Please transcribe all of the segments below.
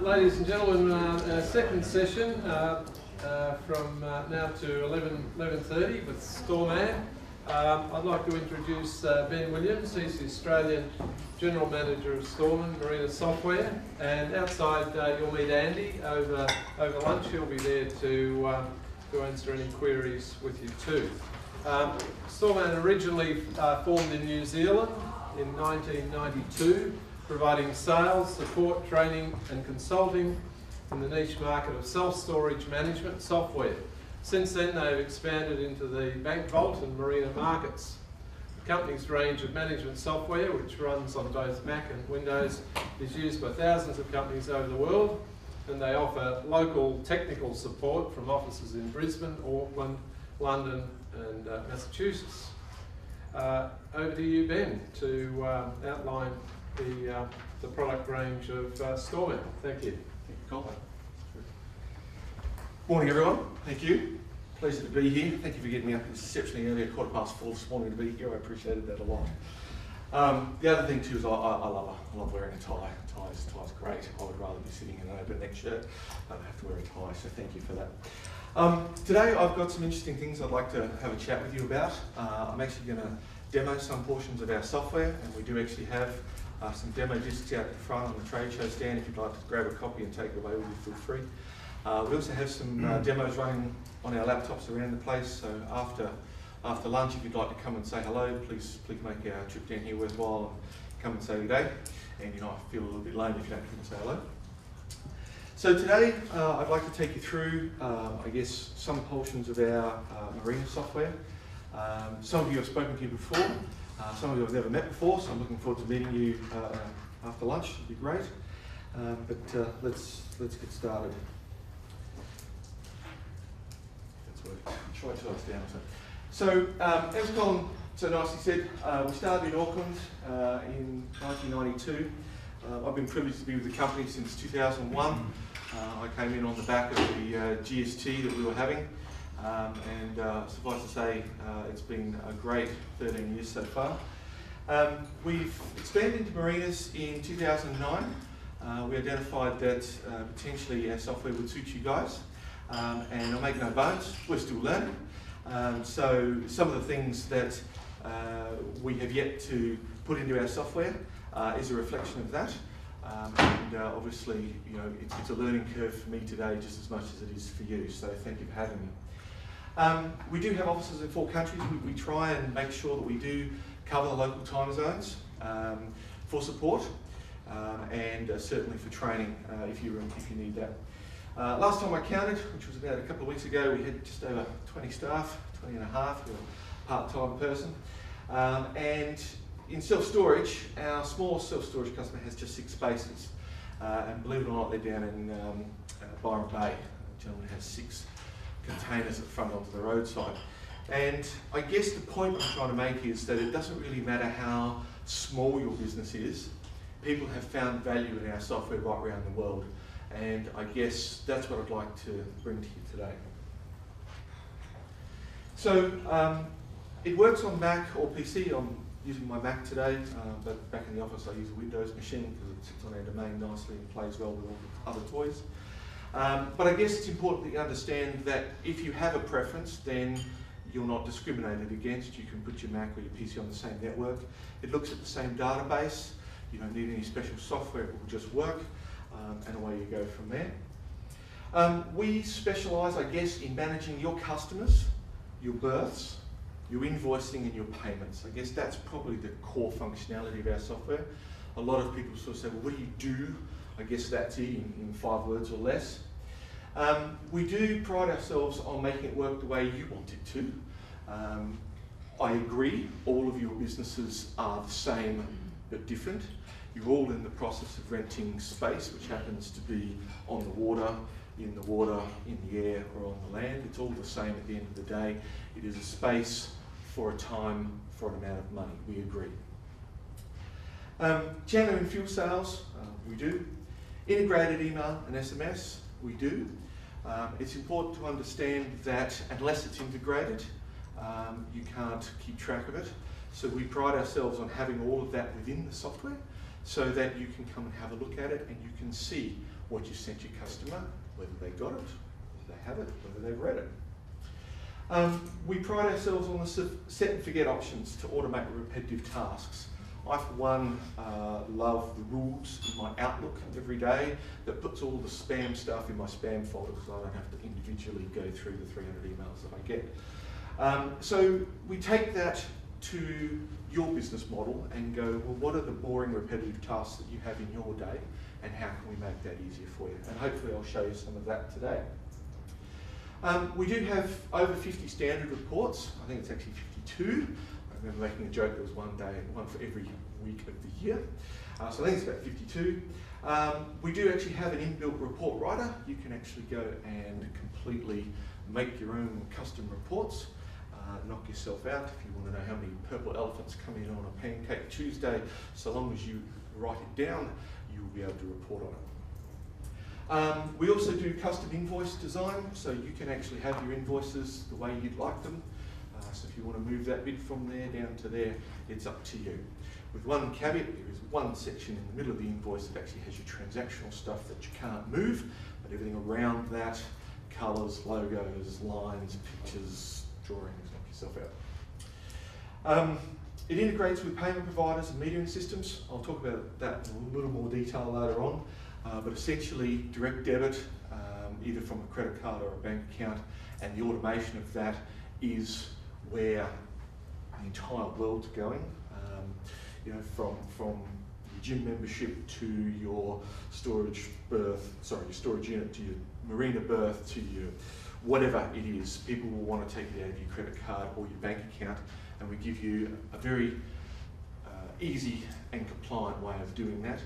Ladies and gentlemen, our second session from now to 11:30 with Storman. I'd like to introduce Ben Williams. He's the Australian General Manager of Storman, Marina Software. And outside you'll meet Andy over lunch. He'll be there to answer any queries with you too. Storman originally formed in New Zealand in 1992, providing sales, support, training and consulting in the niche market of self-storage management software. Since then they've expanded into the bank vault and marina markets. The company's range of management software, which runs on both Mac and Windows, is used by thousands of companies over the world, and they offer local technical support from offices in Brisbane, Auckland, London and Massachusetts. Over to you, Ben, to outline the product range of Storman. Thank you. Thank you, Colin. Morning, everyone. Thank you. Pleasure to be here. Thank you for getting me up exceptionally early, 4:15 this morning to be here. I appreciated that a lot. The other thing too is I love wearing a tie. Tie's great. I would rather be sitting in an open neck shirt. I don't have to wear a tie, so thank you for that. Today I've got some interesting things I'd like to have a chat with you about. I'm actually going to demo some portions of our software, and we do actually have some demo discs out in front on the trade show stand. If you'd like to grab a copy and take it away with you, feel free. We also have some demos running on our laptops around the place, so after lunch, if you'd like to come and say hello, please make our trip down here worthwhile and come and say good day. And you know, I feel a little bit lame if you don't come and say hello. So today, I'd like to take you through, I guess, some portions of our Marina software. Some of you I've spoken to you before. Some of you I've never met before, so I'm looking forward to meeting you after lunch. It'll be great. But let's get started. That's worked. Try us down. So as Colin so nicely said, we started in Auckland in 1992. I've been privileged to be with the company since 2001. I came in on the back of the GST that we were having. And suffice to say, it's been a great 13 years so far. We've expanded into marinas in 2009. We identified that potentially our software would suit you guys. And I'll make no bones, we're still learning. So some of the things that we have yet to put into our software is a reflection of that. And obviously, you know, it's a learning curve for me today just as much as it is for you. So thank you for having me. We do have offices in 4 countries. We try and make sure that we do cover the local time zones for support and certainly for training if you need that. Last time I counted, which was about a couple of weeks ago, we had just over 20 staff, 20 and a half, for a part-time person. And in self-storage, our small self-storage customer has just 6 spaces. And believe it or not, they're down in Byron Bay. The gentleman has 6 containers at the front onto the roadside. And I guess the point I'm trying to make is that it doesn't really matter how small your business is. People have found value in our software right around the world. And I guess that's what I'd like to bring to you today. So it works on Mac or PC. I'm using my Mac today, but back in the office I use a Windows machine because it sits on our domain nicely and plays well with all the other toys. But I guess it's important that you understand that if you have a preference, then you're not discriminated against. You can put your Mac or your PC on the same network. It looks at the same database. You don't need any special software, it will just work, and away you go from there. We specialise, I guess, in managing your customers, your berths, your invoicing and your payments. I guess that's probably the core functionality of our software. A lot of people sort of say, well, what do you do? I guess that's it in 5 words or less. We do pride ourselves on making it work the way you want it to. I agree, all of your businesses are the same but different. You're all in the process of renting space, which happens to be on the water, in the air, or on the land. It's all the same at the end of the day. It is a space for a time, for an amount of money. We agree. Channel and fuel sales, we do. Integrated email and SMS, we do. It's important to understand that unless it's integrated, you can't keep track of it. So we pride ourselves on having all of that within the software so that you can come and have a look at it and you can see what you sent your customer, whether they got it, whether they have it, whether they've read it. We pride ourselves on the set and forget options to automate repetitive tasks. I, for one, love the rules in my Outlook every day that puts all the spam stuff in my spam folder so I don't have to individually go through the 300 emails that I get. So we take that to your business model and go, well, what are the boring repetitive tasks that you have in your day and how can we make that easier for you? And hopefully I'll show you some of that today. We do have over 50 standard reports. I think it's actually 52. I remember making a joke, there was one for every week of the year. So I think it's about 52. We do actually have an inbuilt report writer. You can actually go and completely make your own custom reports. Knock yourself out if you want to know how many purple elephants come in on a Pancake Tuesday. So long as you write it down, you'll be able to report on it. We also do custom invoice design, so you can actually have your invoices the way you'd like them. So if you want to move that bit from there down to there, it's up to you. With one caveat, there is one section in the middle of the invoice that actually has your transactional stuff that you can't move, but everything around that, colours, logos, lines, pictures, drawings, knock yourself out. It integrates with payment providers and metering systems. I'll talk about that in a little more detail later on, but essentially direct debit, either from a credit card or a bank account, and the automation of that is where the entire world's going. You know, from your gym membership to your storage unit, to your Marina berth, to your whatever it is, people will want to take it out of your credit card or your bank account, and we give you a very easy and compliant way of doing that.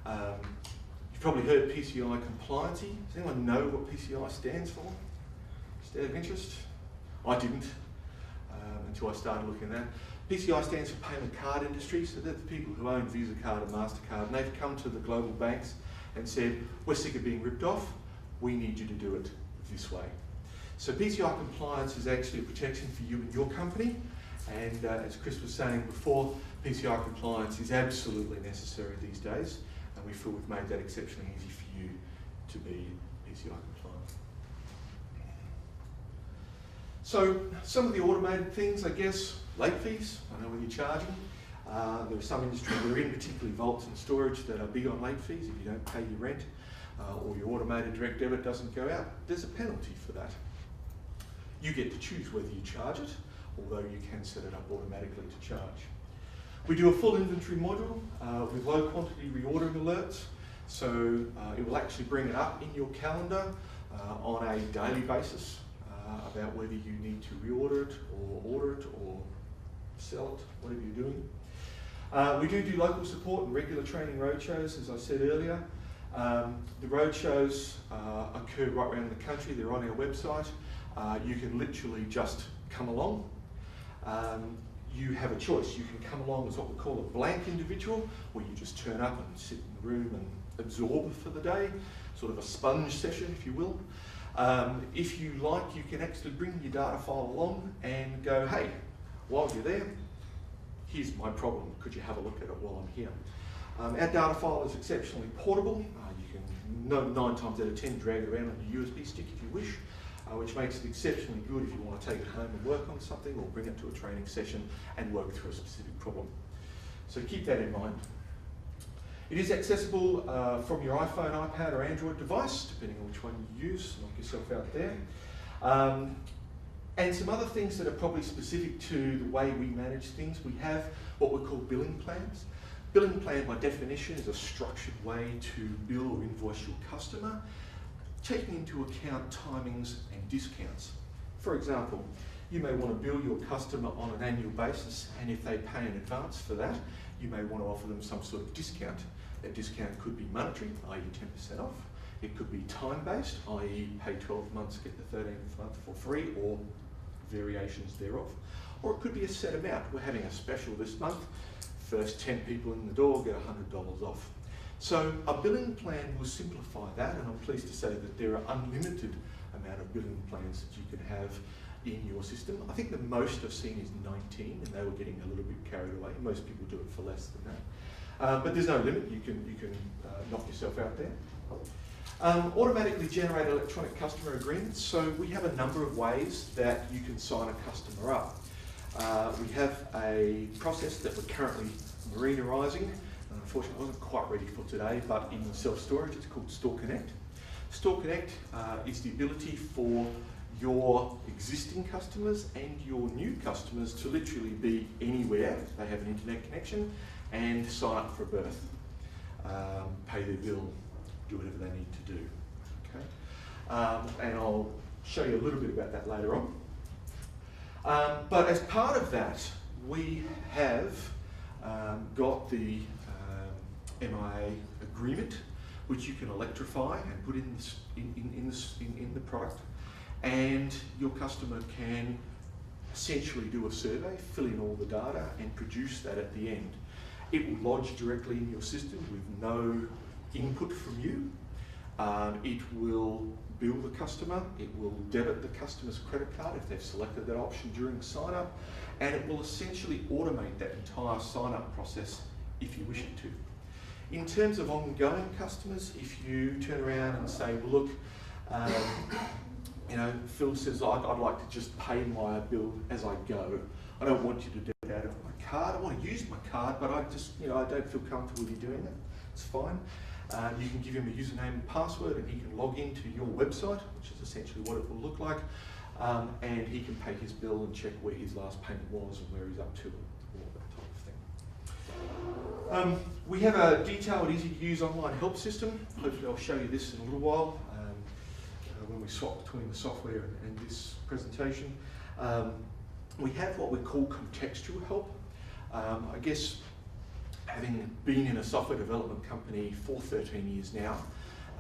You've probably heard PCI compliancy. Does anyone know what PCI stands for? Just out of interest? I didn't until I started looking at that. PCI stands for Payment Card Industry, so they're the people who own Visa Card and MasterCard, and they've come to the global banks and said, we're sick of being ripped off, we need you to do it this way. So PCI compliance is actually a protection for you and your company, and as Chris was saying before, PCI compliance is absolutely necessary these days, and we feel we've made that exceptionally easy for you to be PCI compliant. So some of the automated things, I guess, late fees. I know when you're charging. There are some industries that are in, particularly vaults and storage, that are big on late fees. If you don't pay your rent or your automated direct debit doesn't go out, there's a penalty for that. You get to choose whether you charge it, although you can set it up automatically to charge. We do a full inventory module with low quantity reordering alerts. So it will actually bring it up in your calendar on a daily basis about whether you need to reorder it or order it or sell it, whatever you're doing. We do local support and regular training roadshows, as I said earlier. The roadshows occur right around the country. They're on our website. You can literally just come along. You have a choice. You can come along as what we call a blank individual, where you just turn up and sit in the room and absorb for the day, sort of a sponge session, if you will. If you like, you can actually bring your data file along and go, hey, while you're there, here's my problem. Could you have a look at it while I'm here? Our data file is exceptionally portable. You can 9 times out of 10 drag it around on a USB stick if you wish, which makes it exceptionally good if you want to take it home and work on something or bring it to a training session and work through a specific problem. So keep that in mind. It is accessible from your iPhone, iPad or Android device, depending on which one you use. Knock yourself out there. And some other things that are probably specific to the way we manage things. We have what we call billing plans. Billing plan, by definition, is a structured way to bill or invoice your customer, taking into account timings and discounts. For example, you may want to bill your customer on an annual basis, and if they pay in advance for that, you may want to offer them some sort of discount. That discount could be monetary, i.e. 10% off. It could be time-based, i.e. pay 12 months, get the 13th month for free, or variations thereof. Or it could be a set amount. We're having a special this month. First 10 people in the door get $100 off. So a billing plan will simplify that, and I'm pleased to say that there are unlimited amount of billing plans that you can have in your system. I think the most I've seen is 19, and they were getting a little bit carried away. Most people do it for less than that. But there's no limit. You can knock yourself out there. Automatically generate electronic customer agreements. So we have a number of ways that you can sign a customer up. We have a process that we're currently Marina-ising. Unfortunately, I wasn't quite ready for today, but in self-storage, it's called Store Connect. Store Connect is the ability for your existing customers and your new customers to literally be anywhere. They have an internet connection and sign up for a berth, pay their bill, do whatever they need to do. Okay? And I'll show you a little bit about that later on. But as part of that, we have got the MIA agreement, which you can electrify and put in the product, and your customer can essentially do a survey, fill in all the data, and produce that at the end. It will lodge directly in your system with no input from you. It will bill the customer, it will debit the customer's credit card if they've selected that option during sign up, and it will essentially automate that entire sign up process if you wish it to. In terms of ongoing customers, if you turn around and say, well, look, you know, Phil says I'd like to just pay my bill as I go. I don't want you to debit out of my card. I want to use my card, but I just, you know, I don't feel comfortable with you doing that. It's fine. You can give him a username and password, and he can log into your website, which is essentially what it will look like, and he can pay his bill and check where his last payment was and where he's up to, and all that type of thing. We have a detailed, easy-to-use online help system. Hopefully I'll show you this in a little while when we swap between the software and this presentation. We have what we call contextual help. I guess having been in a software development company for 13 years now,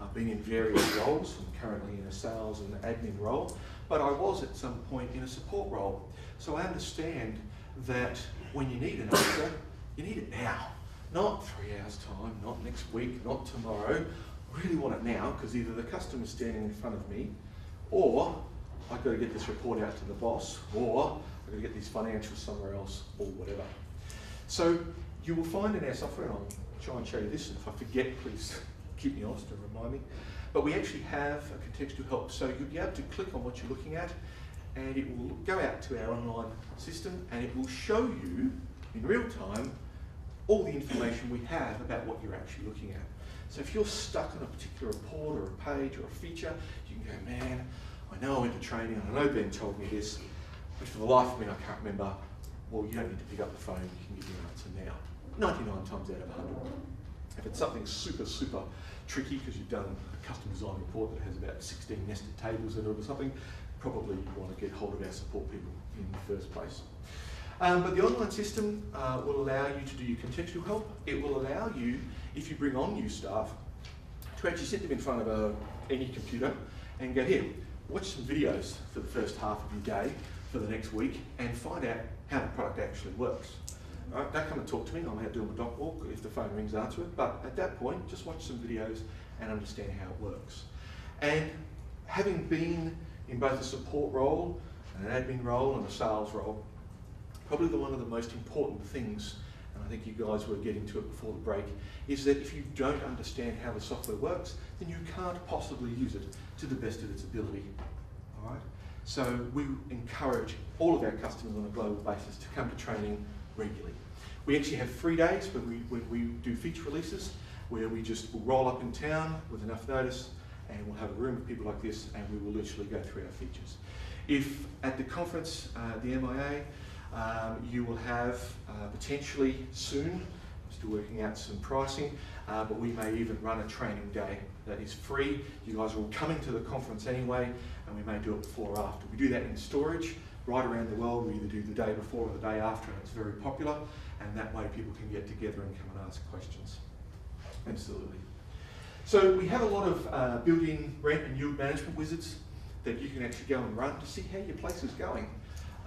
I've been in various roles. I'm currently in a sales and admin role, but I was at some point in a support role. So I understand that when you need an answer, you need it now. Not 3 hours time, not next week, not tomorrow. I really want it now, because either the customer's standing in front of me, or I've got to get this report out to the boss, or I've got to get these financials somewhere else, or whatever. So you will find in our software, and I'll try and show you this, and if I forget, please keep me honest and remind me, but we actually have a contextual help. So you'll be able to click on what you're looking at, and it will go out to our online system, and it will show you in real time all the information we have about what you're actually looking at. So if you're stuck on a particular report or a page or a feature, you can go, man, I know I went to training, and I know Ben told me this, but for the life of me, I can't remember. Well, you don't need to pick up the phone, you can give me an answer now. 99 times out of 100. If it's something super, super tricky, because you've done a custom design report that has about 16 nested tables in it or something, probably you want to get hold of our support people in the first place. But the online system will allow you to do your contextual help. It will allow you, if you bring on new staff, to actually sit them in front of any computer and go, here, watch some videos for the first half of your day for the next week and find out how the product actually works. All right, don't come and talk to me, I'm out doing my dog walk. If the phone rings, answer it. But at that point, just watch some videos and understand how it works. And having been in both a support role, an admin role, and a sales role, probably one of the most important things, and I think you guys were getting to it before the break, is that if you don't understand how the software works, then you can't possibly use it to the best of its ability. All right? So we encourage all of our customers on a global basis to come to training regularly. We actually have 3 days when we do feature releases, where we just will roll up in town with enough notice, and we'll have a room of people like this, and we will literally go through our features. If at the conference, the MIA, you will have potentially soon, I'm still working out some pricing, but we may even run a training day that is free. You guys are all coming to the conference anyway, and we may do it before or after. We do that in storage right around the world. We either do the day before or the day after, and it's very popular, and that way people can get together and come and ask questions. Absolutely. So we have a lot of built-in rent and yield management wizards that you can actually go and run to see how your place is going.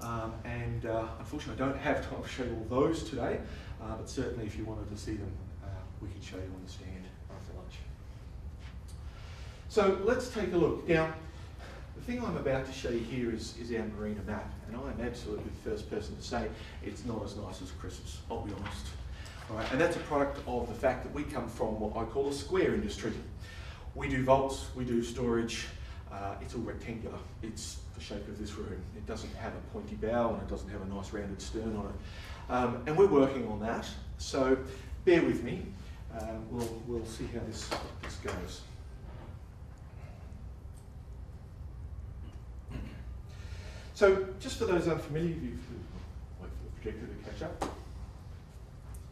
Unfortunately, I don't have time to show you all those today, but certainly if you wanted to see them, we can show you on the stand after lunch. So let's take a look. Now, The thing I'm about to show you here is our Marina map, and I'm absolutely the first person to say it's not as nice as Chris's, I'll be honest. All right, and that's a product of the fact that we come from what I call a square industry. We do vaults, we do storage, it's all rectangular. It's the shape of this room. It doesn't have a pointy bow and it doesn't have a nice rounded stern on it. And we're working on that, so bear with me. We'll see how this goes. So just for those unfamiliar, wait for the projector to catch up.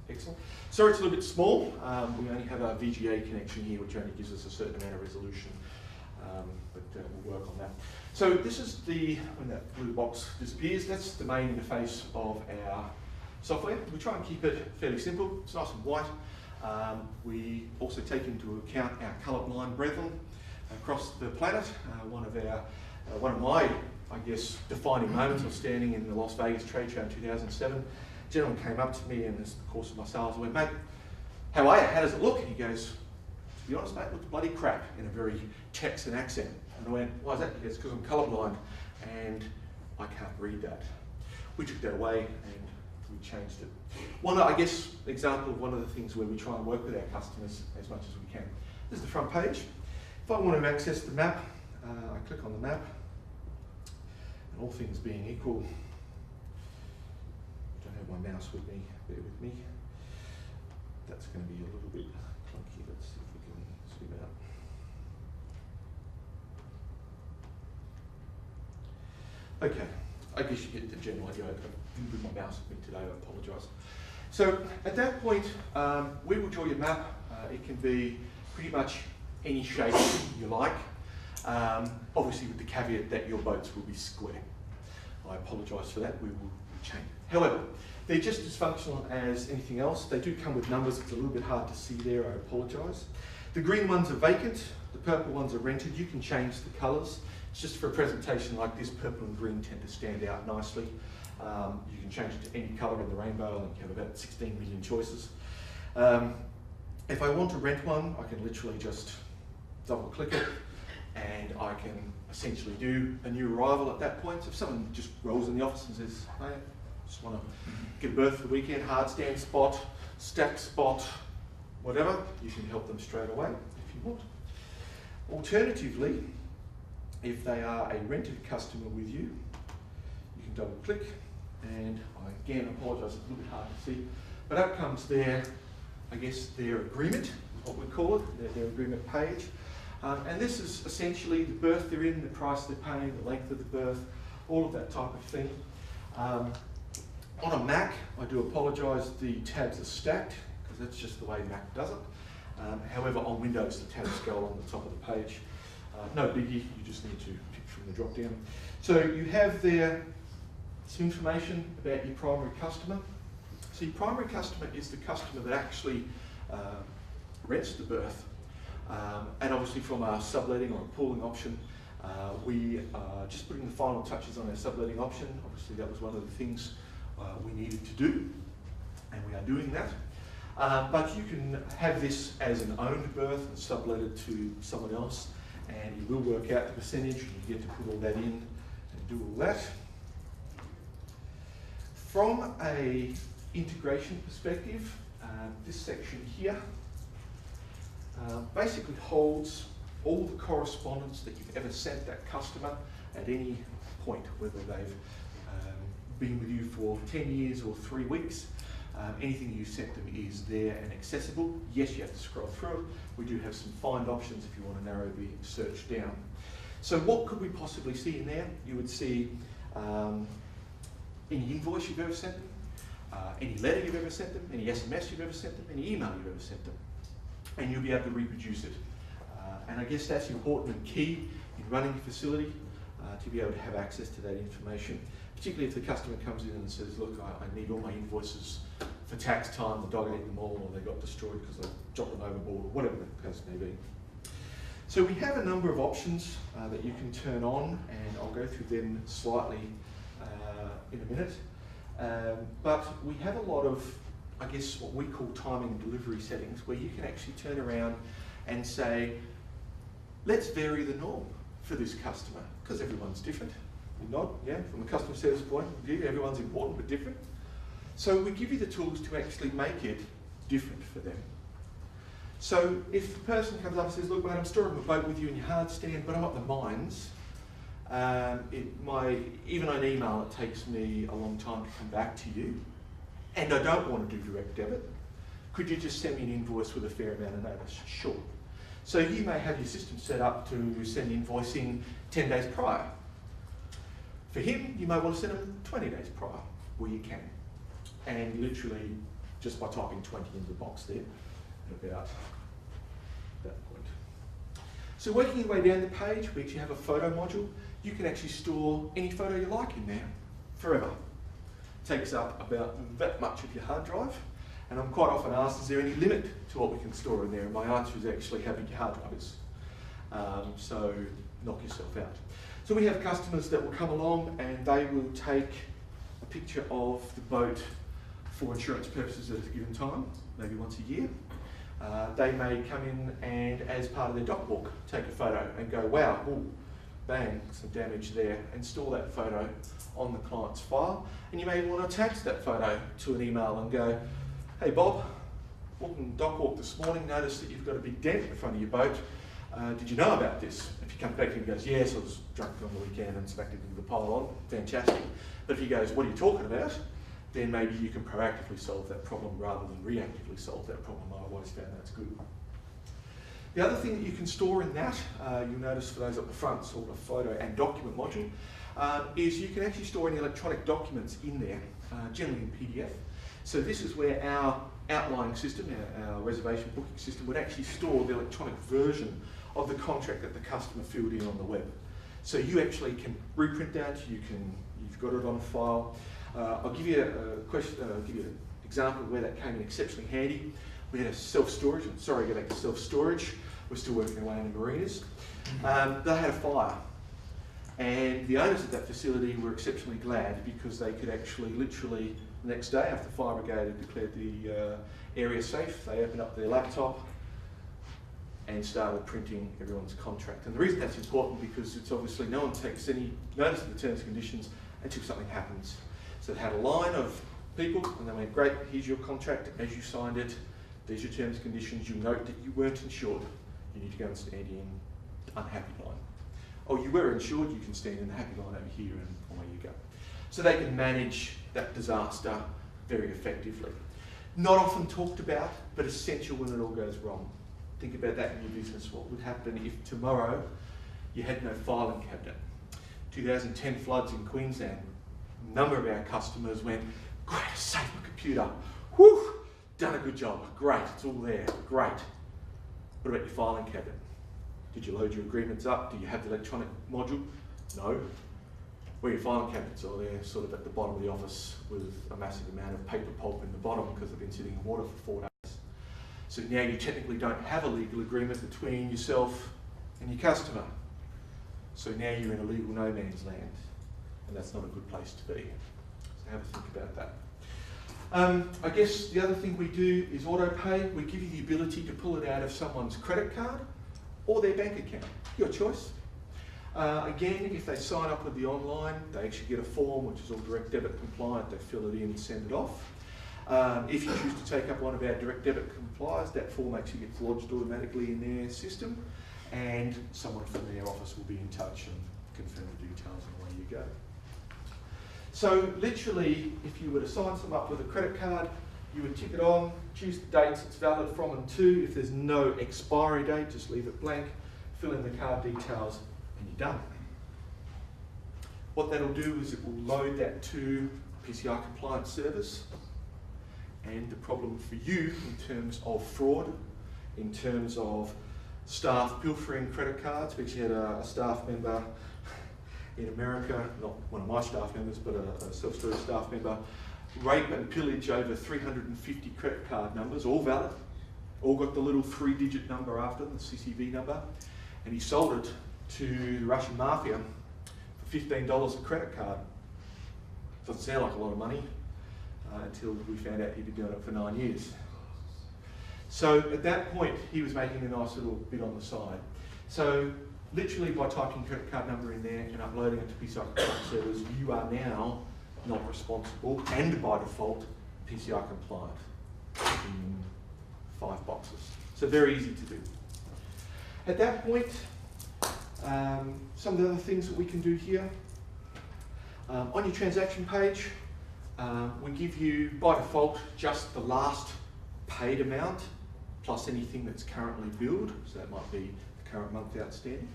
Excellent. Sorry it's a little bit small. We only have our VGA connection here, which only gives us a certain amount of resolution, but we'll work on that. So this is when that blue box disappears, that's the main interface of our software. We try and keep it fairly simple. It's nice and white. We also take into account our colourblind brethren across the planet. One of my, I guess, defining moments of standing in the Las Vegas trade show in 2007. A gentleman came up to me in the course of my sales and went, "Mate, how are you? How does it look?" And he goes, "To be honest, mate, it looks bloody crap," in a very Texan accent. And I went, "Why is that?" He goes, "Because I'm colourblind and I can't read that." We took that away and we changed it. One, I guess, example of one of the things where we try and work with our customers as much as we can. This is the front page. If I want to access the map, I click on the map, and all things being equal, I don't have my mouse with me, bear with me. That's going to be a little bit clunky. Let's see if we can zoom out. Okay, I guess you get the general idea. I didn't bring my mouse with me today, I apologise. So at that point, we will draw your map. It can be pretty much any shape you like, obviously with the caveat that your boats will be square. I apologise for that, we will change it. However, they're just as functional as anything else. They do come with numbers, it's a little bit hard to see there, I apologise. The green ones are vacant, the purple ones are rented. You can change the colours. It's just for a presentation like this, purple and green tend to stand out nicely. You can change it to any colour in the rainbow, and you have about 16 million choices. If I want to rent one, I can literally just double click it and I can essentially do a new arrival at that point. So if someone just rolls in the office and says, "Hey, I just want to get a berth for the weekend, hard stand spot, stack spot, whatever," you can help them straight away if you want. Alternatively, if they are a rented customer with you, you can double click, and I again apologise, it's a little bit hard to see, but up comes their, I guess, their agreement, is what we call it, their agreement page. And this is essentially the berth they're in, the price they're paying, the length of the berth, all of that type of thing. On a Mac, I do apologise, the tabs are stacked, because that's just the way Mac does it. However, on Windows, the tabs go on the top of the page. No biggie, you just need to pick from the drop down. So you have there some information about your primary customer. So your primary customer is the customer that actually rents the berth. And obviously from our subletting or a pooling option, we are just putting the final touches on our subletting option. Obviously that was one of the things we needed to do, and we are doing that. But you can have this as an owned berth and sublet it to someone else, and you will work out the percentage, and you get to put all that in and do all that. From a integration perspective, this section here basically holds all the correspondence that you've ever sent that customer at any point, whether they've been with you for 10 years or 3 weeks. Anything you sent them is there and accessible. Yes, you have to scroll through it. We do have some find options if you want to narrow the search down. So what could we possibly see in there? You would see any invoice you've ever sent them, any letter you've ever sent them, any SMS you've ever sent them, any email you've ever sent them. And you'll be able to reproduce it. And I guess that's important and key in running a facility, to be able to have access to that information, particularly if the customer comes in and says, "Look, I need all my invoices for tax time, the dog ate them all, or they got destroyed because I dropped them overboard," or whatever the case may be. So we have a number of options that you can turn on, and I'll go through them slightly in a minute. But we have a lot of, I guess, what we call timing and delivery settings, where you can actually turn around and say, let's vary the norm. for this customer? Because everyone's different. You nod, yeah, from a customer service point of view, everyone's important but different. So we give you the tools to actually make it different for them. So if the person comes up and says, look mate, I'm storing my boat with you in your hard stand, but I'm at the mines, even on email it takes me a long time to come back to you, and I don't want to do direct debit, could you just send me an invoice with a fair amount of notice? Sure. So you may have your system set up to send invoicing 10 days prior. For him, you may want to send him 20 days prior, where you can. And literally, just by typing 20 into the box there, at about that point. So working your way down the page, we actually have a photo module. You can actually store any photo you like in there, forever. Takes up about that much of your hard drive. And I'm quite often asked, is there any limit to what we can store in there? And my answer is actually how big your hard drive is. So knock yourself out. So we have customers that will come along and they will take a picture of the boat for insurance purposes at a given time, maybe once a year. They may come in and as part of their dock walk, take a photo and go, wow, ooh, bang, some damage there, and store that photo on the client's file. And you may want to attach that photo to an email and go, hey Bob, walking dock walk this morning, noticed that you've got a big dent in front of your boat. Did you know about this? If he comes back and he goes, yes, I was drunk on the weekend and smacked it into the pylon, fantastic. But if he goes, what are you talking about? Then maybe you can proactively solve that problem rather than reactively solve that problem. I always found that's good. The other thing that you can store in that, you'll notice for those up the front, sort of photo and document module, is you can actually store any electronic documents in there, generally in PDF. So this is where our outline system, our reservation booking system, would actually store the electronic version of the contract that the customer filled in on the web. So you actually can reprint that, you've got it on file. I'll give you an example of where that came in exceptionally handy. We had a self-storage, sorry, go back to self-storage. We're still working away in the marinas. They had a fire. And the owners of that facility were exceptionally glad because they could actually literally the next day after the fire brigade had declared the area safe, they opened up their laptop and started printing everyone's contract. And the reason that's important because it's obviously no one takes any notice of the terms and conditions until something happens. So it had a line of people and they went, great, here's your contract as you signed it, there's your terms and conditions, you note that you weren't insured, you need to go and stand in unhappy line. Oh, you were insured, you can stand in the happy line over here and away you go. So they can manage that disaster very effectively. Not often talked about, but essential when it all goes wrong. Think about that in your business. What would happen if tomorrow you had no filing cabinet? 2010 floods in Queensland. A number of our customers went, great, I saved my computer. Whew, done a good job. Great, it's all there. Great. What about your filing cabinet? Did you load your agreements up? Do you have the electronic module? No. Where your filing cabinets are, they're sort of at the bottom of the office with a massive amount of paper pulp in the bottom because they've been sitting in water for 4 days. So now you technically don't have a legal agreement between yourself and your customer. So now you're in a legal no man's land, and that's not a good place to be. So have a think about that. I guess the other thing we do is auto pay. We give you the ability to pull it out of someone's credit card or their bank account, your choice. Again, if they sign up with the online, they actually get a form which is all direct debit compliant, they fill it in and send it off. If you choose to take up one of our direct debit compliers, that form actually gets lodged automatically in their system and someone from their office will be in touch and confirm the details and away you go. So literally, if you were to sign someone up with a credit card, you would tick it on, choose the dates it's valid from and to. If there's no expiry date, just leave it blank, fill in the card details, and you're done. What that'll do is it will load that to PCI compliance service, and the problem for you in terms of fraud, in terms of staff pilfering credit cards. We actually had a staff member in America, not one of my staff members, but a self-storage staff member, rape and pillage over 350 credit card numbers, all valid, all got the little 3-digit number after, the CCV number, and he sold it to the Russian mafia for $15 a credit card. Doesn't sound like a lot of money until we found out he'd been doing it for 9 years. So at that point, he was making a nice little bit on the side. So Literally by typing your credit card number in there and uploading it to PCI compliant servers, you are now not responsible and by default PCI compliant in 5 boxes. So very easy to do. At that point, some of the other things that we can do here, on your transaction page, we give you by default just the last paid amount plus anything that's currently billed, so that might be the current month outstanding.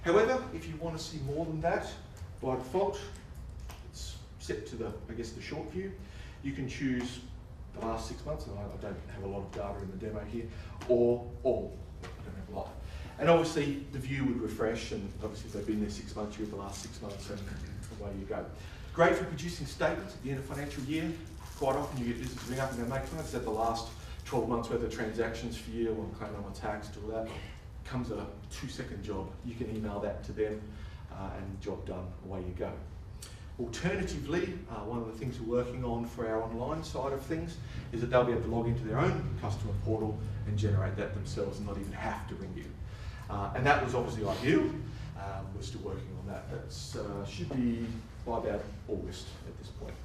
However, if you want to see more than that, by default, it's set to the, I guess, the short view. You can choose the last 6 months, and I don't have a lot of data in the demo here, or all. I don't have a lot. And obviously, the view would refresh, and obviously if they've been there 6 months, you have the last 6 months, and away you go. Great for producing statements at the end of financial year. Quite often you get businesses ring up and go, mate, can I set the last 12 months worth of transactions for you, or claim on my tax, do all that. Comes a 2-second job. You can email that to them and job done, away you go. Alternatively, one of the things we're working on for our online side of things is that they'll be able to log into their own customer portal and generate that themselves and not even have to ring you. And that was obviously ideal. We're still working on that. That should be by about August at this point.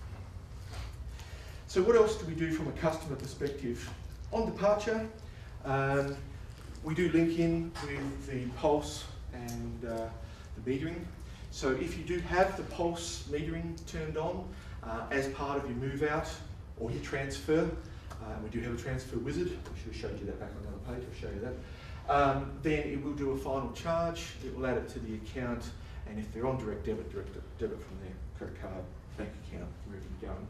So what else do we do from a customer perspective? On departure, we do link in with the Pulse and the metering. So if you do have the Pulse metering turned on as part of your move out or your transfer, we do have a transfer wizard. I should have showed you that back on another page. I'll show you that. Then it will do a final charge. It will add it to the account, and if they're on direct debit from their credit card, bank account, wherever you're going.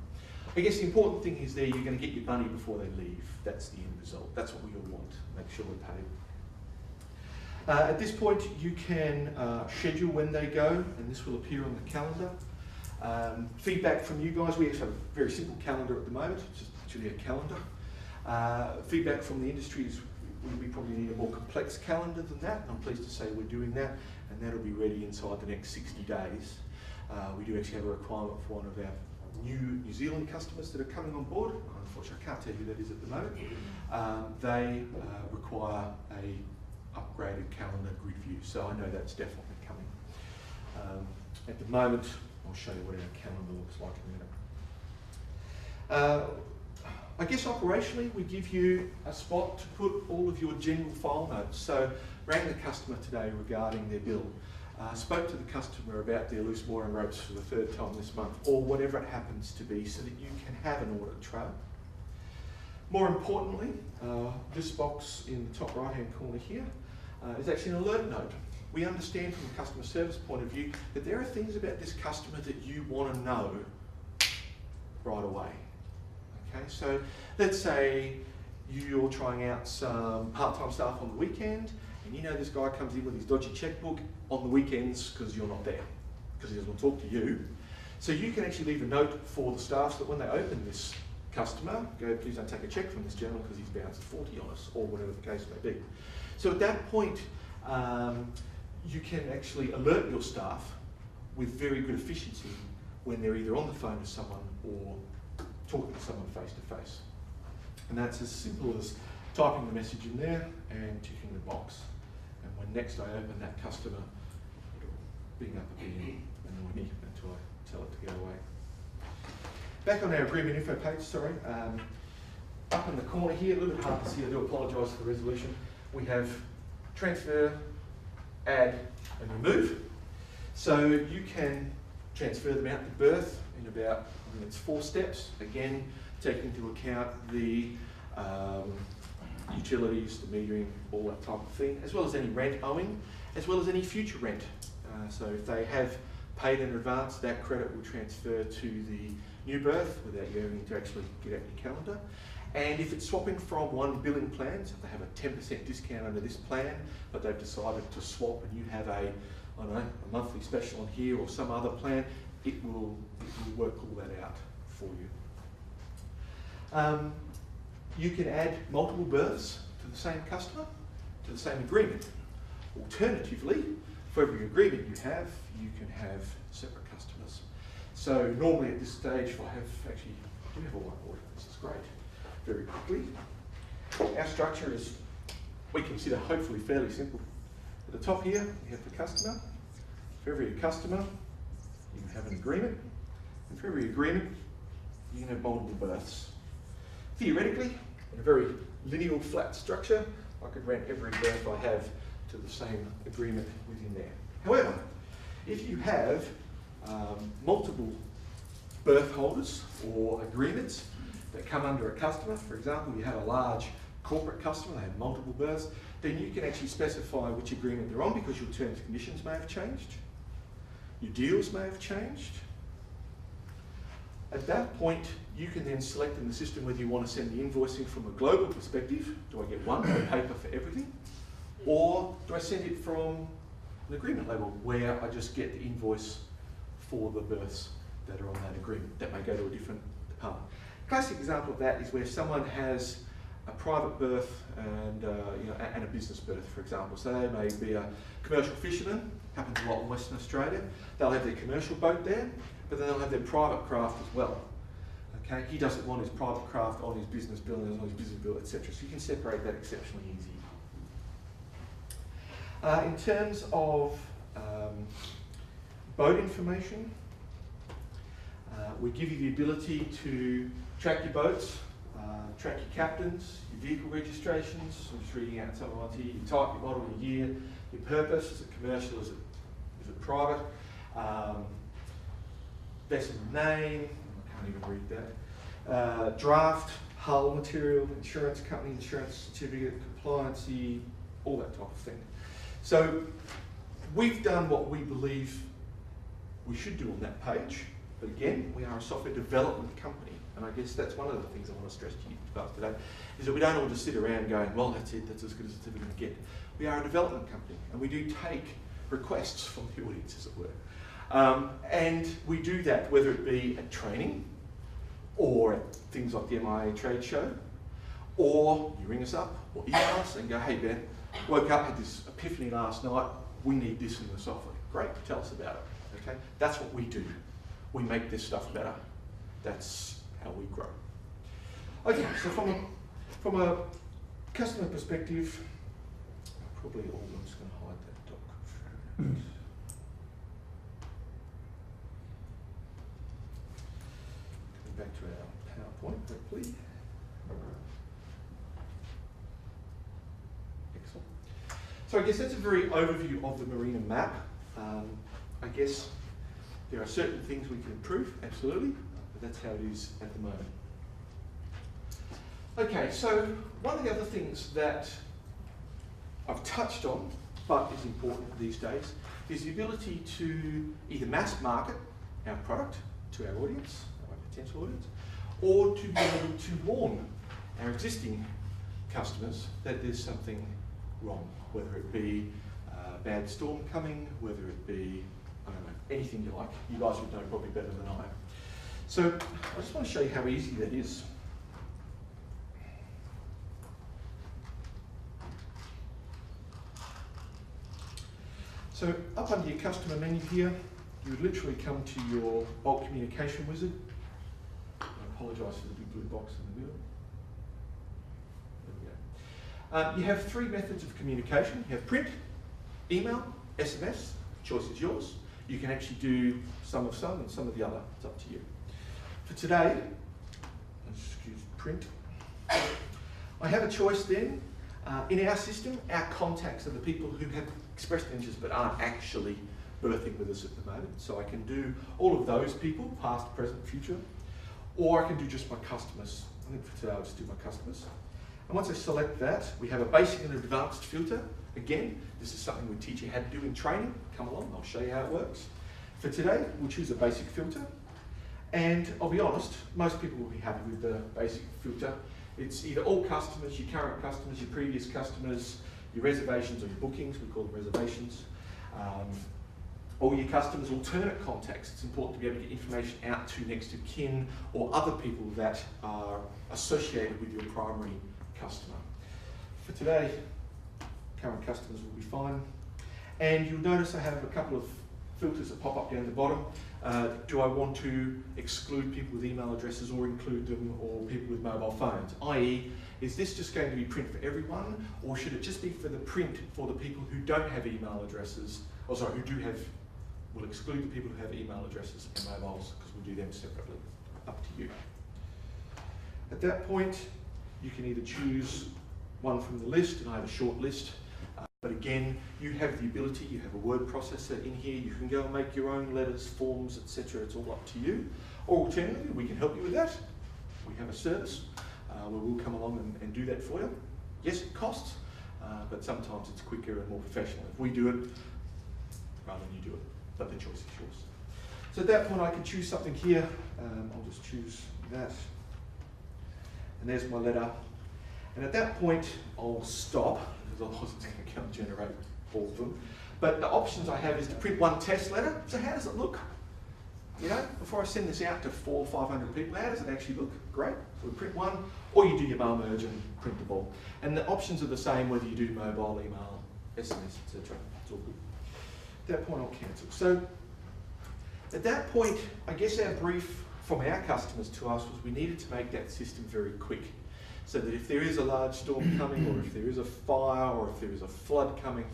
I guess the important thing is there you're going to get your money before they leave. That's the end result. That's what we all want. Make sure we're paid. At this point, you can schedule when they go, and this will appear on the calendar. Feedback from you guys. We actually have a very simple calendar at the moment. It's just actually a calendar. Feedback from the industry is we probably need a more complex calendar than that. I'm pleased to say we're doing that, and that'll be ready inside the next 60 days. We do actually have a requirement for one of our New Zealand customers that are coming on board. Unfortunately, I can't tell you who that is at the moment. They require a upgraded calendar grid view, so I know that's definitely coming. At the moment, I'll show you what our calendar looks like in a minute. I guess operationally, we give you a spot to put all of your general file notes. So, rang the customer today regarding their bill. Spoke to the customer about their loose mooring ropes for the 3rd time this month, or whatever it happens to be, so that you can have an audit trail. More importantly, this box in the top right hand corner here is actually an alert note. We understand from a customer service point of view that there are things about this customer that you want to know right away. Okay, so let's say you're trying out some part-time staff on the weekend, and you know this guy comes in with his dodgy checkbook on the weekends because you're not there, because he doesn't want to talk to you. So you can actually leave a note for the staff so that when they open this customer, go, please don't take a check from this gentleman because he's bounced 40 on us, or whatever the case may be. So at that point, you can actually alert your staff with very good efficiency when they're either on the phone to someone or talking to someone face to face. And that's as simple as typing the message in there and ticking the box. And when next I open that customer, it'll bring up a big annoy me until I tell it to go away. Back on our agreement info page, sorry. Up in the corner here, a little bit hard to see, I do apologise for the resolution. We have transfer, add and remove. So you can transfer them out to birth in about, I think it's 4 steps. Again, taking into account the utilities, the metering, all that type of thing, as well as any rent owing, as well as any future rent. So if they have paid in advance, that credit will transfer to the new birth without you having to actually get out your calendar. And if it's swapping from one billing plan, so if they have a 10% discount under this plan, but they've decided to swap and you have a monthly special on here or some other plan, it will work all that out for you. You can add multiple berths to the same customer, to the same agreement. Alternatively, for every agreement you can have separate customers. So normally at this stage, if I do have a whiteboard, this is great. Very quickly, our structure is, we consider hopefully fairly simple At the top here, you have the customer. For every customer, you can have an agreement. And for every agreement, you can have multiple berths. Theoretically, in a very linear flat structure, I could rent every berth I have to the same agreement within there. However, if you have multiple berth holders or agreements that come under a customer, for example, you have a large corporate customer, they have multiple berths, then you can actually specify which agreement they're on because your terms and conditions may have changed, your deals may have changed. At that point, you can then select in the system whether you want to send the invoicing from a global perspective. Do I get one paper for everything? Or do I send it from an agreement level where I just get the invoice for the berths that are on that agreement? That may go to a different department. Classic example of that is where someone has a private berth and and a business berth, for example. So they may be a commercial fisherman, happens a lot in Western Australia. They'll have their commercial boat there, but then they'll have their private craft as well. Okay, he doesn't want his private craft on his business bill, and on his business bill, etc. So you can separate that exceptionally easy. In terms of boat information, we give you the ability to track your boats, track your captains, your vehicle registrations. I'm just reading out some of the ones here. Your type, your model, your year, your purpose. Is it commercial? Is it private? Vessel name. I can't even read that. Draft, hull material, insurance company, insurance certificate, compliancy, all that type of thing. So we've done what we believe we should do on that page, but again, we are a software development company, and I guess that's one of the things I want to stress to you about today, is that we don't all just sit around going, well, that's it, that's as good as it's ever going to get. We are a development company, and we do take requests from the audience, as it were. And we do that whether it be at training, or at things like the MIA trade show, or you ring us up, or email us and go, hey Ben, woke up, had this epiphany last night, we need this in the software. Great, tell us about it, okay? That's what we do. We make this stuff better. That's how we grow. Okay, so from a customer perspective, probably I'm just going to hide that doc. Coming back to our PowerPoint, hopefully. Excellent. So I guess that's a very overview of the Marina map. I guess there are certain things we can improve, absolutely, but that's how it is at the moment. Okay, so one of the other things that I've touched on, but is important these days, is the ability to either mass market our product to our audience, our potential audience, or to be able to warn our existing customers that there's something wrong, whether it be a bad storm coming, whether it be, I don't know, anything you like. You guys would know probably better than I am. So I just want to show you how easy that is. So up under your customer menu here, you would literally come to your bulk communication wizard. I apologise for the big blue box in the middle. There we go. You have three methods of communication. You have print, email, SMS. Choice is yours. You can actually do some of some and some of the other. It's up to you. For today, excuse print. I have a choice then. In our system, our contacts are the people who have expressed interest but aren't actually berthing with us at the moment. So I can do all of those people, past, present, future, or I can do just my customers. I think for today I'll just do my customers. And once I select that, we have a basic and advanced filter. Again, this is something we teach you how to do in training. Come along, I'll show you how it works. For today, we'll choose a basic filter. And I'll be honest, most people will be happy with the basic filter. It's either all customers, your current customers, your previous customers, your reservations or your bookings, we call them reservations, all your customers, alternate contacts. It's important to be able to get information out to next of kin or other people that are associated with your primary customer. For today, current customers will be fine. And you'll notice I have a couple of filters that pop up down the bottom. Do I want to exclude people with email addresses or include them, or people with mobile phones? I.e., is this just going to be print for everyone, or should it just be for the print for the people who don't have email addresses, or sorry, who do have, we'll exclude the people who have email addresses and mobiles because we'll do them separately. Up to you. At that point, you can either choose one from the list, and I have a short list. But again, you have the ability, you have a word processor in here, you can go and make your own letters, forms, etc. It's all up to you. Or alternatively, we can help you with that. We have a service where we'll come along and do that for you. Yes, it costs, but sometimes it's quicker and more professional. If we do it, rather than you do it, but the choice is yours. So at that point, I can choose something here. I'll just choose that. And there's my letter. And at that point, I'll stop, because otherwise it's going to come generate all of them. But the options I have is to print one test letter. So how does it look? You know, before I send this out to 400 or 500 people, how does it actually look? Great. So we print one, or you do your mail merge and print them all. And the options are the same whether you do mobile, email, SMS, etc. It's all good. At that point, I'll cancel. So at that point, I guess our brief from our customers to us was we needed to make that system very quick. So that if there is a large storm coming, or if there is a fire, or if there is a flood coming,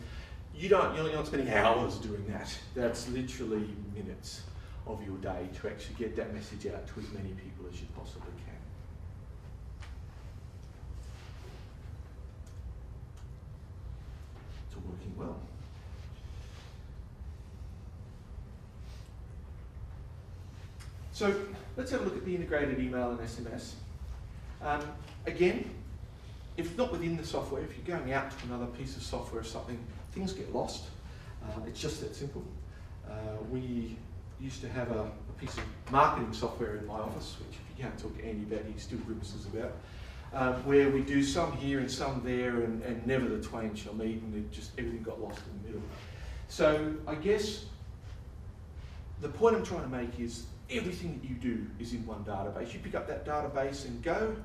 you're not spending hours doing that. That's literally minutes of your day to actually get that message out to as many people as you possibly can. It's all working well. So let's have a look at the integrated email and SMS. Again, if it's not within the software, if you're going out to another piece of software or something, things get lost. It's just that simple. We used to have a piece of marketing software in my office, which if you can't talk to Andy about, he still grimaces about, where we do some here and some there, and never the twain shall meet, and everything got lost in the middle. So I guess the point I'm trying to make is everything that you do is in one database. You pick up that database and go.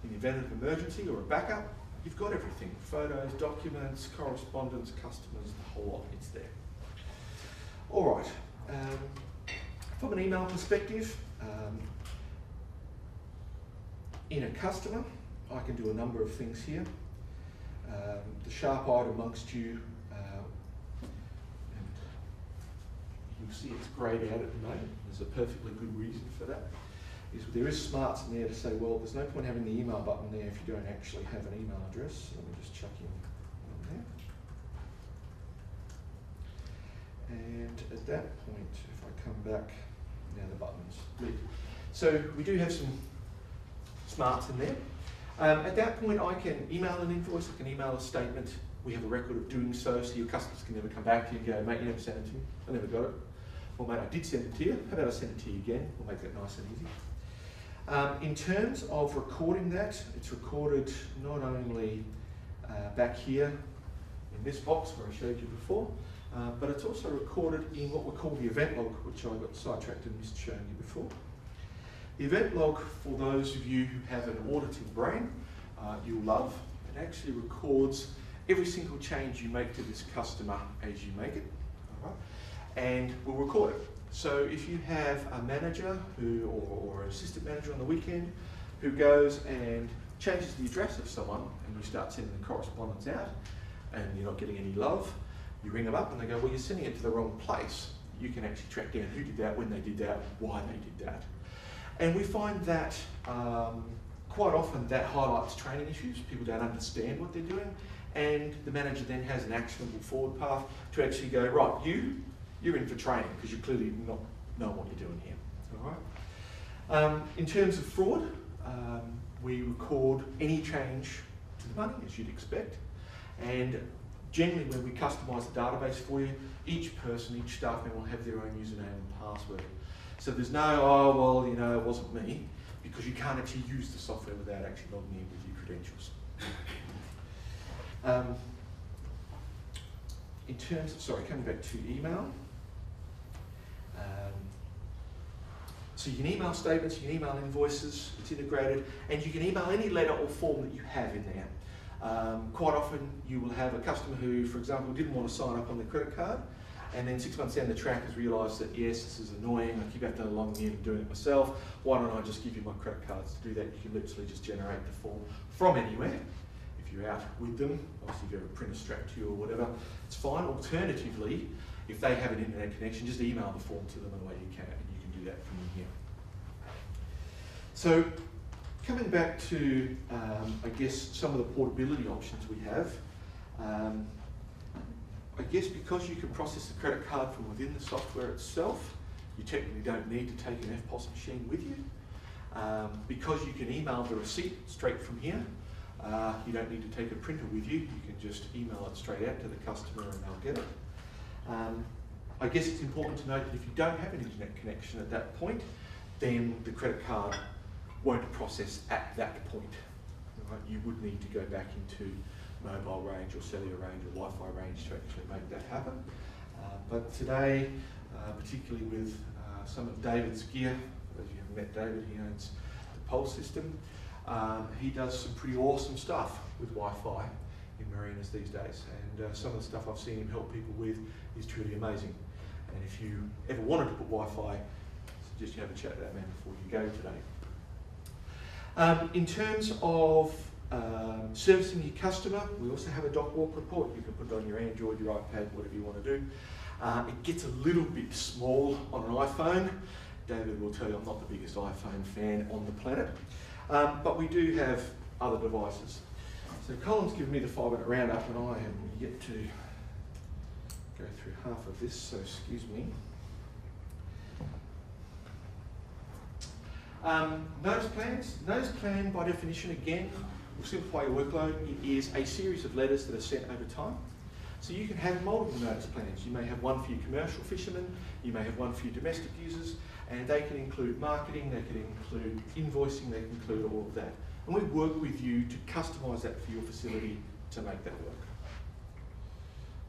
In the event of emergency or a backup, you've got everything. Photos, documents, correspondence, customers, the whole lot, it's there. All right, from an email perspective, in a customer, I can do a number of things here. The sharp-eyed amongst you, and you'll see it's greyed out at the moment. There's a perfectly good reason for that. There is smarts in there to say, well, there's no point having the email button there if you don't actually have an email address. Let me just chuck in one there. And at that point, if I come back, now the button's lit. So we do have some smarts in there. At that point, I can email an invoice, I can email a statement. We have a record of doing so your customers can never come back to you and go, mate, you never sent it to me. I never got it. Well, mate, I did send it to you. How about I send it to you again? We'll make that nice and easy. In terms of recording that, it's recorded not only back here in this box where I showed you before, but it's also recorded in what we call the event log, which I got sidetracked and missed showing you before. The event log, for those of you who have an auditing brain, you'll love. It actually records every single change you make to this customer as you make it, all right? And we'll record it. So if you have a manager or an assistant manager on the weekend who goes and changes the address of someone, and you start sending the correspondence out and you're not getting any love, you ring them up and they go, well, you're sending it to the wrong place. You can actually track down who did that, when they did that, why they did that. And we find that quite often that highlights training issues. People don't understand what they're doing, and the manager then has an actionable forward path to actually go, right, you're in for training because you clearly not know what you're doing here. All right. In terms of fraud, we record any change to the money, as you'd expect, and generally when we customise the database for you, each person, each staff member will have their own username and password. So there's no, oh, well, you know, it wasn't me, because you can't actually use the software without actually logging in with your credentials. In terms of, sorry, coming back to email. So you can email statements, you can email invoices, it's integrated, and you can email any letter or form that you have in there. Quite often you will have a customer who, for example, didn't want to sign up on their credit card, and then 6 months down the track has realised that yes, this is annoying, I keep having to log in and doing it myself, why don't I just give you my credit cards to do that? You can literally just generate the form from anywhere. If you're out with them, obviously if you have a printer strapped to you or whatever, it's fine. Alternatively, if they have an internet connection, just email the form to them and away you can, and you can do that from here. So, coming back to, I guess, some of the portability options we have, I guess because you can process the credit card from within the software itself, you technically don't need to take an EFTPOS machine with you. Because you can email the receipt straight from here, you don't need to take a printer with you. You can just email it straight out to the customer and they'll get it. I guess it's important to note that if you don't have an internet connection at that point, then the credit card won't process at that point. Right? You would need to go back into mobile range or cellular range or Wi-Fi range to actually make that happen. But today, particularly with some of David's gear, as you haven't met David, he owns the Pulse system. He does some pretty awesome stuff with Wi-Fi in marinas these days, and some of the stuff I've seen him help people with is truly amazing. And if you ever wanted to put Wi-Fi, I suggest you have a chat to that man before you go today. In terms of servicing your customer, we also have a dock walk report. You can put it on your Android, your iPad, whatever you want to do. It gets a little bit small on an iPhone. David will tell you I'm not the biggest iPhone fan on the planet, but we do have other devices. So Colin's given me the 5-minute roundup and I am yet to go through half of this, so excuse me. Notice plans. Notice plan by definition again will simplify your workload. It is a series of letters that are sent over time. So you can have multiple notice plans. You may have one for your commercial fishermen, you may have one for your domestic users, and they can include marketing, they can include invoicing, they can include all of that. And we work with you to customise that for your facility to make that work.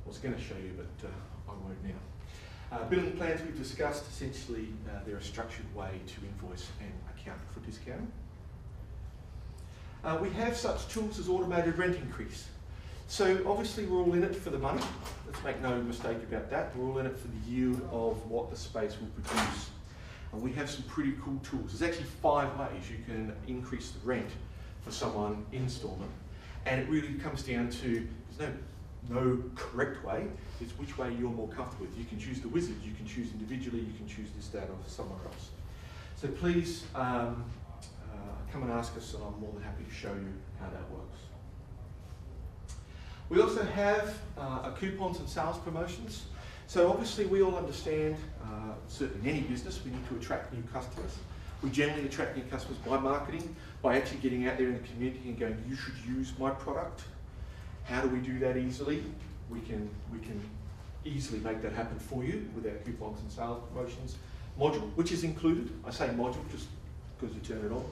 I was going to show you, but I won't now. Billing plans we've discussed, essentially they're a structured way to invoice and account for discounting. We have such tools as automated rent increase. So obviously we're all in it for the money. Let's make no mistake about that. We're all in it for the yield of what the space will produce. And we have some pretty cool tools. There's actually 5 ways you can increase the rent for someone in Storman. And it really comes down to, there's no correct way, it's which way you're more comfortable with. You can choose the wizard, you can choose individually, you can choose this, that, or somewhere else. So please come and ask us and I'm more than happy to show you how that works. We also have coupons and sales promotions. So obviously we all understand, certainly in any business, we need to attract new customers. We generally attract new customers by marketing, by actually getting out there in the community and going, you should use my product. How do we do that easily? We can easily make that happen for you with our coupons and sales promotions module, which is included. I say module just because you turn it on.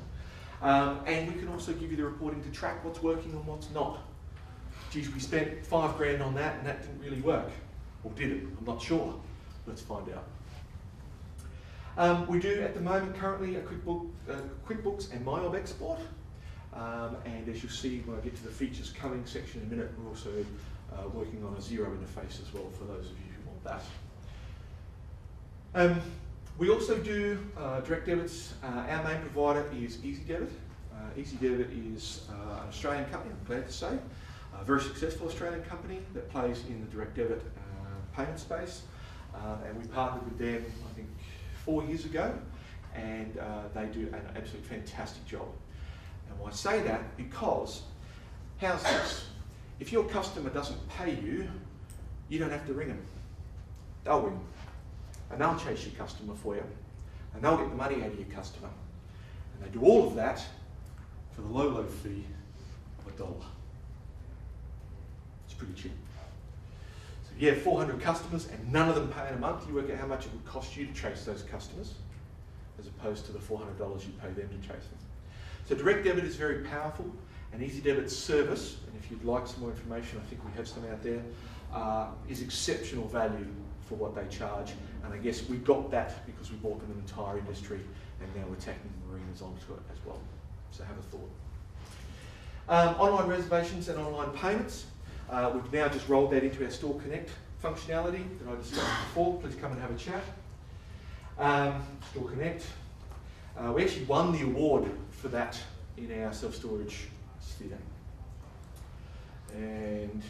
And we can also give you the reporting to track what's working and what's not. Geez, we spent $5 grand on that and that didn't really work. Or did it? I'm not sure. Let's find out. We do at the moment currently a QuickBooks and MyOb export. And as you'll see when I get to the features coming section in a minute, we're also working on a Xero interface as well for those of you who want that. We also do direct debits. Our main provider is EasyDebit. EasyDebit is an Australian company, I'm glad to say. A very successful Australian company that plays in the direct debit payment space. And we partnered with them, I think, 4 years ago. And they do an absolutely fantastic job. And why I say that, because, how's this? If your customer doesn't pay you, you don't have to ring them. They'll ring. And they'll chase your customer for you. And they'll get the money out of your customer. And they do all of that for the low, low fee of $1. It's pretty cheap. So if you have 400 customers and none of them pay in a month, you work out how much it would cost you to chase those customers, as opposed to the $400 you pay them to chase them. So direct debit is very powerful, and EasyDebit's service, and if you'd like some more information, I think we have some out there, is exceptional value for what they charge. And I guess we got that because we bought them an entire industry, and now we're tacking the marinas onto it as well. So have a thought. Online reservations and online payments. We've now just rolled that into our Store Connect functionality that I discussed before, please come and have a chat. Store Connect. We actually won the award for that in our self-storage sphere. And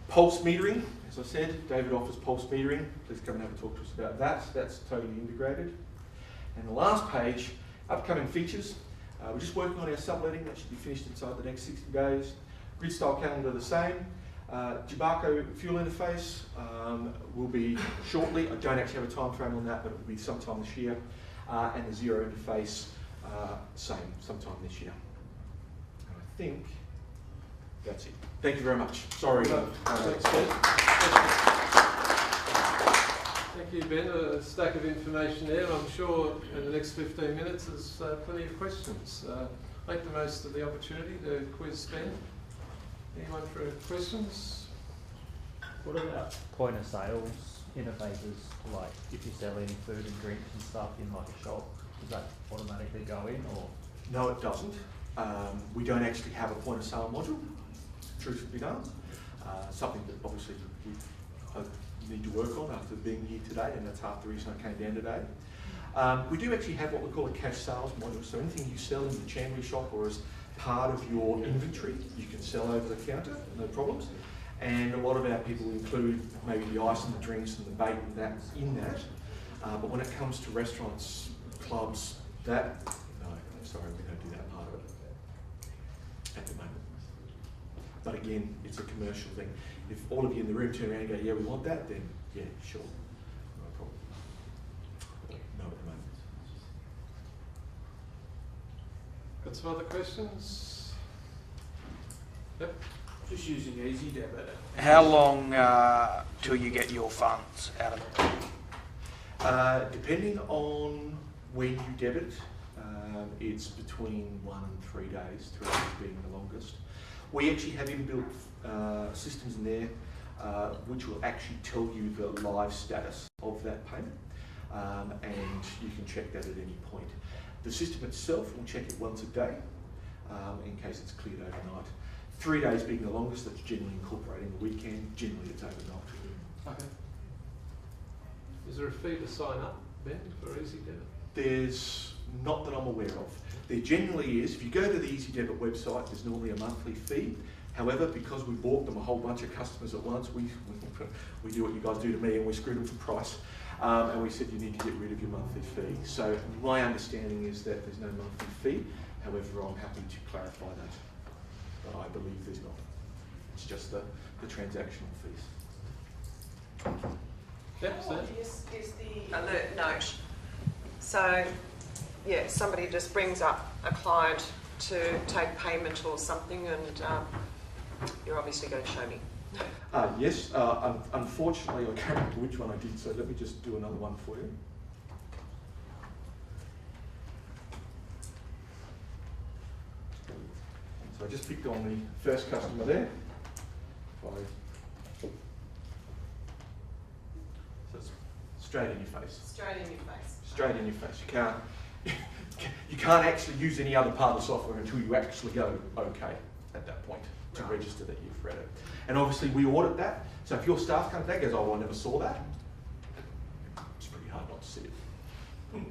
pulse metering, as I said, David offers pulse metering. Please come and have a talk to us about that. That's totally integrated. And the last page, upcoming features. We're just working on our subletting. That should be finished inside the next 60 days. Grid style calendar the same. Jibaco fuel interface will be shortly. I don't actually have a time frame on that, but it will be sometime this year. And the zero interface, same, sometime this year. And I think that's it. Thank you very much. Sorry. Thanks, Ben. Thank you, Ben. A stack of information there. I'm sure in the next 15 minutes there's plenty of questions. Make the most of the opportunity to quiz Ben. Anyone for questions? What about point of sales interfaces, like if you sell any food and drinks and stuff in like a shop, does that automatically go in or? No, it doesn't. We don't actually have a point of sale module, truthfully done. Something that obviously I need to work on after being here today, and that's half the reason I came down today. We do actually have what we call a cash sales module, so anything you sell in the chandlery shop or as part of your inventory, you can sell over the counter, no problems. And a lot of our people include maybe the ice and the drinks and the bait and that in that. But when it comes to restaurants, clubs, that, no, I'm sorry, we don't do that part of it at the moment. But again, it's a commercial thing. If all of you in the room turn around and go, yeah, we want that, then yeah, sure, no problem. But no, at the moment. Got some other questions? Yep. Just using Easy Debit. How long till you get your funds out of it? Depending on when you debit, it's between 1 and 3 days, 3 days being the longest. We actually have inbuilt systems in there which will actually tell you the live status of that payment, and you can check that at any point. The system itself will check it once a day in case it's cleared overnight. 3 days being the longest, that's generally incorporating the weekend, generally it's overnight. Okay. Is there a fee to sign up, Ben, for Easy Debit? There's not that I'm aware of. There generally is. If you go to the Easy Debit website, there's normally a monthly fee. However, because we bought them a whole bunch of customers at once, we do what you guys do to me and we screwed them for price. And we said you need to get rid of your monthly fee. So my understanding is that there's no monthly fee. However, I'm happy to clarify that. But I believe there's not. It's just the transactional fees. Yep, so. Is the alert note. So, yeah, somebody just brings up a client to take payment or something, and you're obviously going to show me. Yes, unfortunately I can't remember which one I did, so let me just do another one for you. So I just picked on the first customer there. So it's straight in your face. Straight in your face. Straight in your face. You can't actually use any other part of the software until you actually go okay at that point to register that you've read it. And obviously we audit that. So if your staff comes back and goes, oh, I never saw that, it's pretty hard not to see it.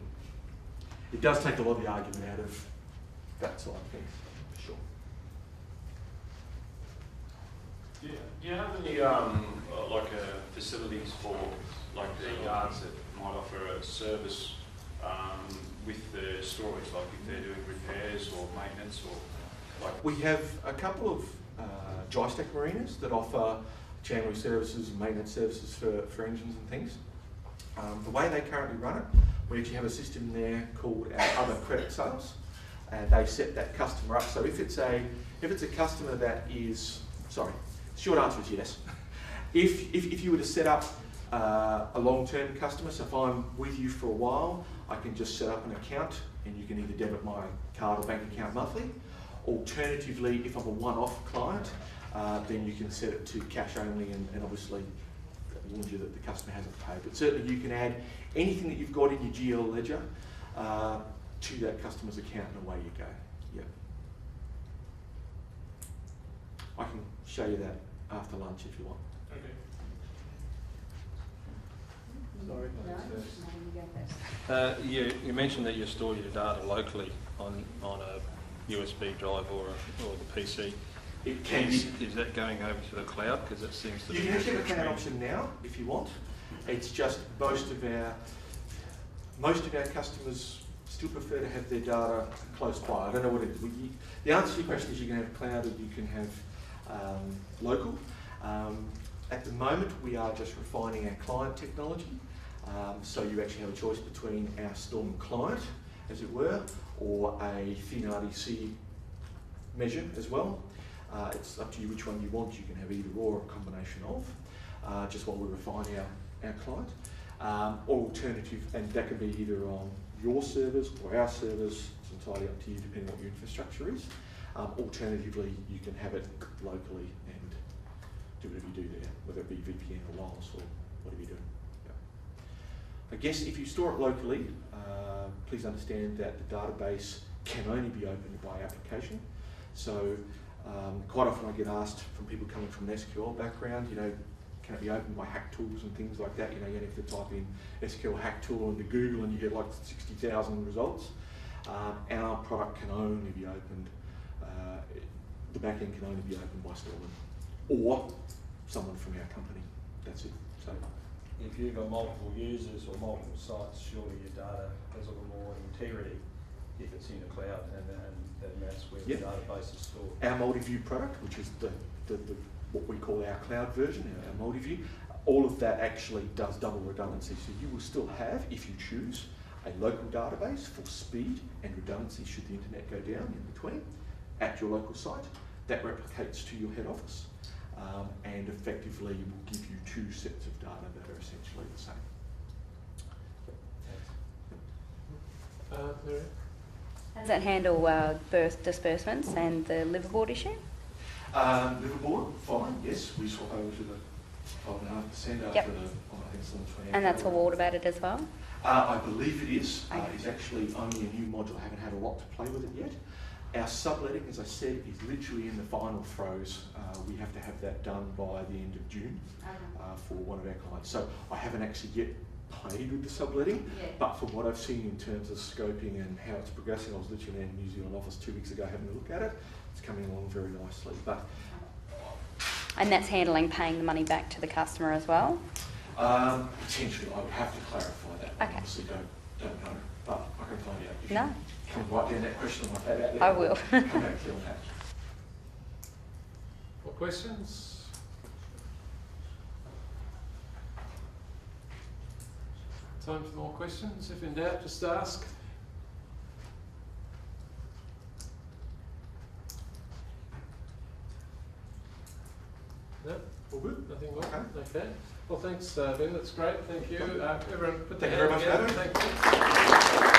It does take a lot of the argument out of that side of things, for sure. Do you have any facilities for like the yards that might offer a service with the storage, like if they're doing repairs or maintenance or like? We have a couple of dry stack marinas that offer chandlery services and maintenance services for engines and things. The way they currently run it, we actually have a system there called our other credit sales, and they set that customer up. So if it's a customer that is, sorry, short answer is yes. If you were to set up a long-term customer, so if I'm with you for a while, I can just set up an account and you can either debit my card or bank account monthly. Alternatively, if I'm a one-off client, then you can set it to cash only and obviously warn you that the customer hasn't paid. But certainly you can add anything that you've got in your GL ledger to that customer's account and away you go. Yeah. I can show you that after lunch if you want. Okay. Sorry. You mentioned that you store your data locally on a USB drive or the PC. It can be. Is that going over to the cloud? Because it seems to You be can actually have a the cloud trend. option now if you want. It's just most of our customers still prefer to have their data close by. I don't know what it is. The answer to your question is you can have cloud or you can have local. At the moment, we are just refining our client technology. So you actually have a choice between our Storman client, as it were, or a thin RDC measure as well. It's up to you which one you want. You can have either or a combination of, just while we refine our client. Or alternative, and that can be either on your servers or our servers. It's entirely up to you depending on what your infrastructure is. Alternatively, you can have it locally and do whatever you do there, whether it be VPN or wireless or whatever you do. I guess if you store it locally, please understand that the database can only be opened by application. So quite often I get asked from people coming from an SQL background, can it be opened by hack tools and things like that? You only have to type in SQL hack tool into Google and you get like 60,000 results. Our product can only be opened, the backend can only be opened by Storman or someone from our company. That's it. So. If you've got multiple users or multiple sites, surely your data has a little more integrity if it's in the cloud and that's where the database is stored. Our multi-view product, which is what we call our cloud version, our multi-view, all of that actually does double redundancy. So you will still have, if you choose, a local database for speed and redundancy should the internet go down in between at your local site. That replicates to your head office. And effectively will give you two sets of data that are essentially the same. Marina? How does that handle birth disbursements and the liverboard issue? Liverboard, fine, yes. We swap over to the 5.5% after the, I think it's on the 28th. And that's all automated as well? I believe it is. Okay. It's actually only a new module. I haven't had a lot to play with it yet. Our subletting, as I said, is literally in the final throes. We have to have that done by the end of June for one of our clients. So I haven't actually yet played with the subletting, but from what I've seen in terms of scoping and how it's progressing, I was literally in the New Zealand office 2 weeks ago having a look at it. It's coming along very nicely. And that's handling paying the money back to the customer as well? Potentially, I would have to clarify that. Okay. I honestly don't know, but I can find out. If No. you can write down that question on my pad. I will. Come back to you on that. More questions? Time for more questions. If in doubt, just ask. No? All good? Nothing more? Okay. Okay. Well, thanks, Ben. That's great. Thank you. Everyone, put their Thank you very hand much, together. Thank you.